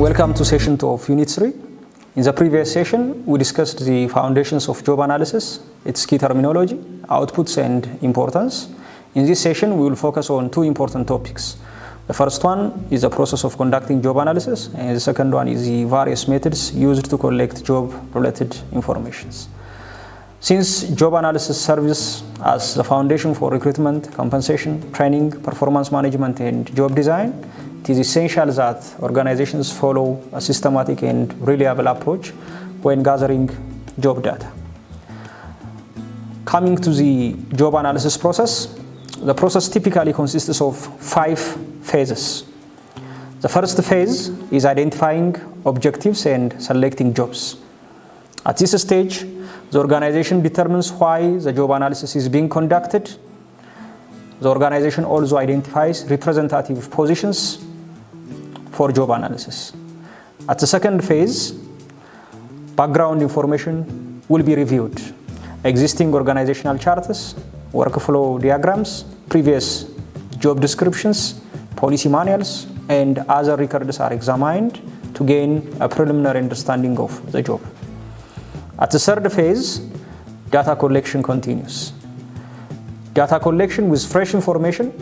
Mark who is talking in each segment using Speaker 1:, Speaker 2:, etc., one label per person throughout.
Speaker 1: Welcome to session 2 of Unit 3. In the previous session, we discussed the foundations of job analysis, its key terminology, outputs, and importance. In this session, we will focus on two important topics. The first one is the process of conducting job analysis, and the second one is the various methods used to collect job-related information. Since job analysis serves as the foundation for recruitment, compensation, training, performance management, and job design, it is essential that organizations follow a systematic and reliable approach when gathering job data. Coming to the job analysis process, the process typically consists of 5 phases. The first phase is identifying objectives and selecting jobs. At this stage, the organization determines why the job analysis is being conducted. The organization also identifies representative positions for job analysis. At the second phase, background information will be reviewed. Existing organizational charts, workflow diagrams, previous job descriptions, policy manuals, and other records are examined to gain a preliminary understanding of the job. At the third phase, data collection continues. Data collection with fresh information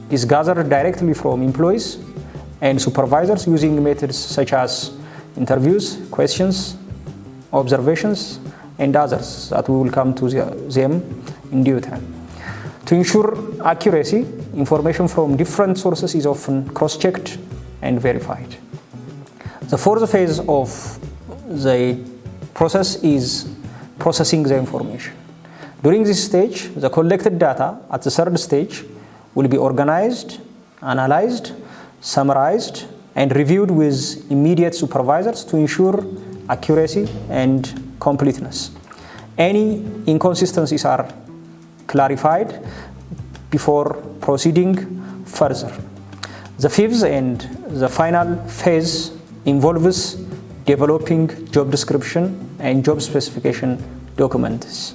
Speaker 1: is gathered directly from employees and supervisors using methods such as interviews, questions, observations, and others that we will come to them in due time. To ensure accuracy, information from different sources is often cross-checked and verified. The fourth phase of the process is processing the information. During this stage, the collected data at the third stage will be organized, analyzed, summarized, and reviewed with immediate supervisors to ensure accuracy and completeness. Any inconsistencies are clarified before proceeding further. The fifth and the final phase involves developing job description and job specification documents.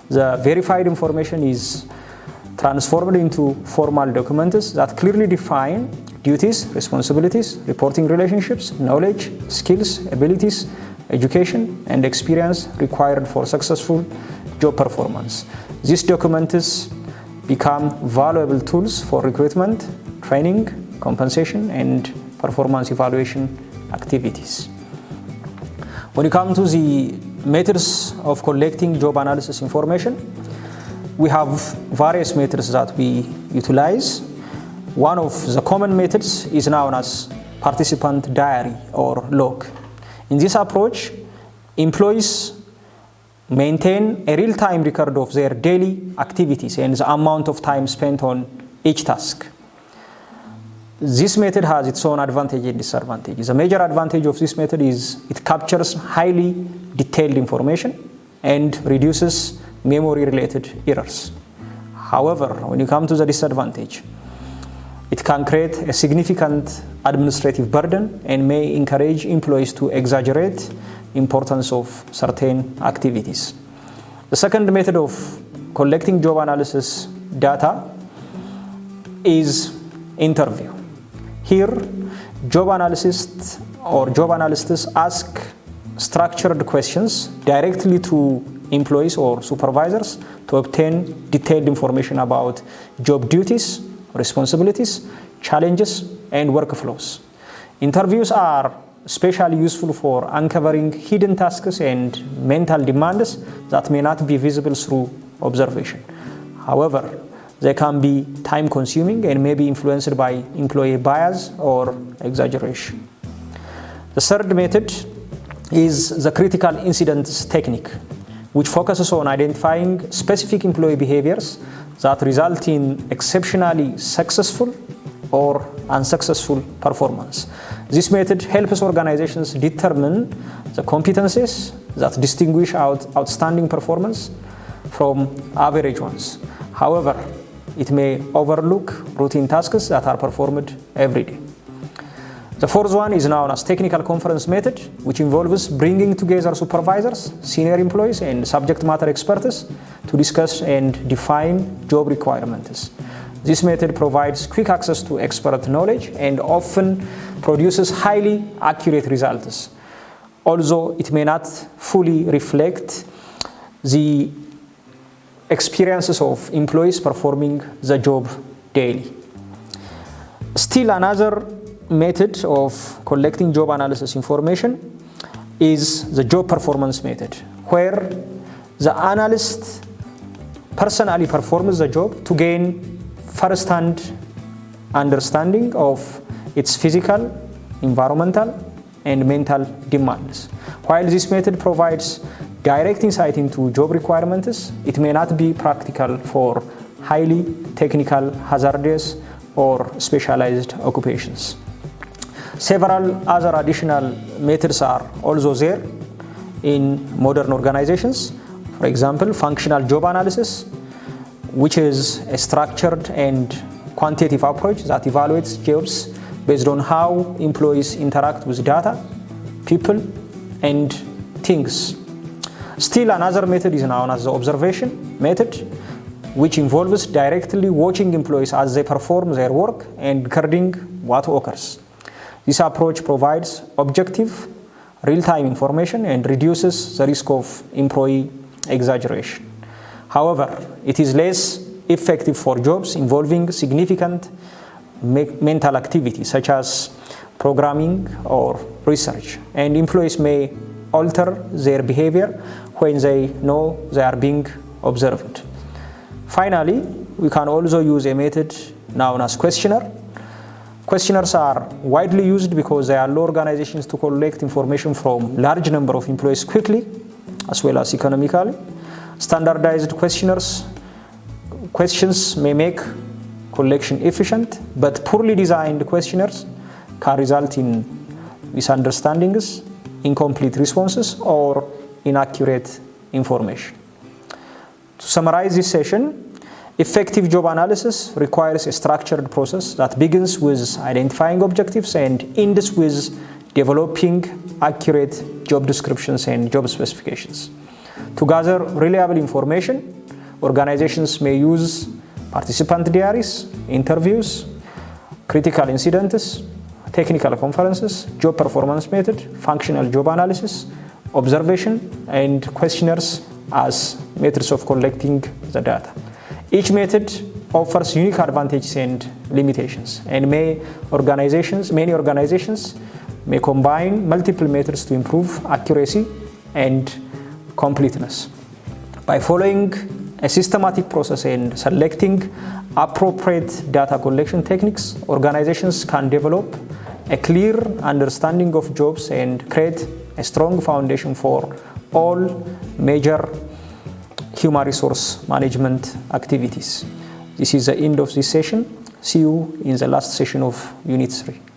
Speaker 1: The verified information is transformed into formal documents that clearly define duties, responsibilities, reporting relationships, knowledge, skills, abilities, education, and experience required for successful job performance. These documents become valuable tools for recruitment, training, compensation, and performance evaluation activities. When you come to the methods of collecting job analysis information, we have various methods that we utilize. One of the common methods is known as participant diary or log. In this approach, employees maintain a real-time record of their daily activities and the amount of time spent on each task. This method has its own advantage and disadvantage. The major advantage of this method is it captures highly detailed information and reduces memory-related errors. However, when you come to the disadvantage, it can create a significant administrative burden and may encourage employees to exaggerate importance of certain activities. The second method of collecting job analysis data is interview. Here, job analysts ask structured questions directly to employees or supervisors to obtain detailed information about job duties, responsibilities, challenges, and workflows. Interviews are especially useful for uncovering hidden tasks and mental demands that may not be visible through observation. However, they can be time-consuming and may be influenced by employee bias or exaggeration. The third method is the critical incidents technique, which focuses on identifying specific employee behaviors that result in exceptionally successful or unsuccessful performance. This method helps organizations determine the competencies that distinguish outstanding performance from average ones. However, it may overlook routine tasks that are performed every day. The fourth one is known as technical conference method, which involves bringing together supervisors, senior employees, and subject matter experts to discuss and define job requirements. This method provides quick access to expert knowledge and often produces highly accurate results, although it may not fully reflect the experiences of employees performing the job daily. Still, another method of collecting job analysis information is the job performance method, where the analyst personally performs the job to gain first-hand understanding of its physical, environmental, and mental demands. While this method provides direct insight into job requirements, it may not be practical for highly technical, hazardous, or specialized occupations. Several other additional methods are also there in modern organizations. For example, functional job analysis, which is a structured and quantitative approach that evaluates jobs based on how employees interact with data, people, and things. Still, another method is known as the observation method, which involves directly watching employees as they perform their work and recording what occurs. This approach provides objective, real-time information and reduces the risk of employee exaggeration. However, it is less effective for jobs involving significant mental activity, such as programming or research, and employees may alter their behavior when they know they are being observed. Finally, we can also use a method known as questionnaire. Questionnaires are widely used because they allow organizations to collect information from large number of employees quickly, as well as economically. Standardized questions may make collection efficient, but poorly designed questionnaires can result in misunderstandings, incomplete responses, or inaccurate information. To summarize this session, effective job analysis requires a structured process that begins with identifying objectives and ends with developing accurate job descriptions and job specifications. To gather reliable information, organizations may use participant diaries, interviews, critical incidents, technical conferences, job performance method, functional job analysis, observation, and questionnaires as methods of collecting the data. Each method offers unique advantages and limitations, and many organizations may combine multiple methods to improve accuracy and completeness. By following a systematic process and selecting appropriate data collection techniques, organizations can develop a clear understanding of jobs and create a strong foundation for all major human resource management activities. This is the end of this session. See you in the last session of Unit 3.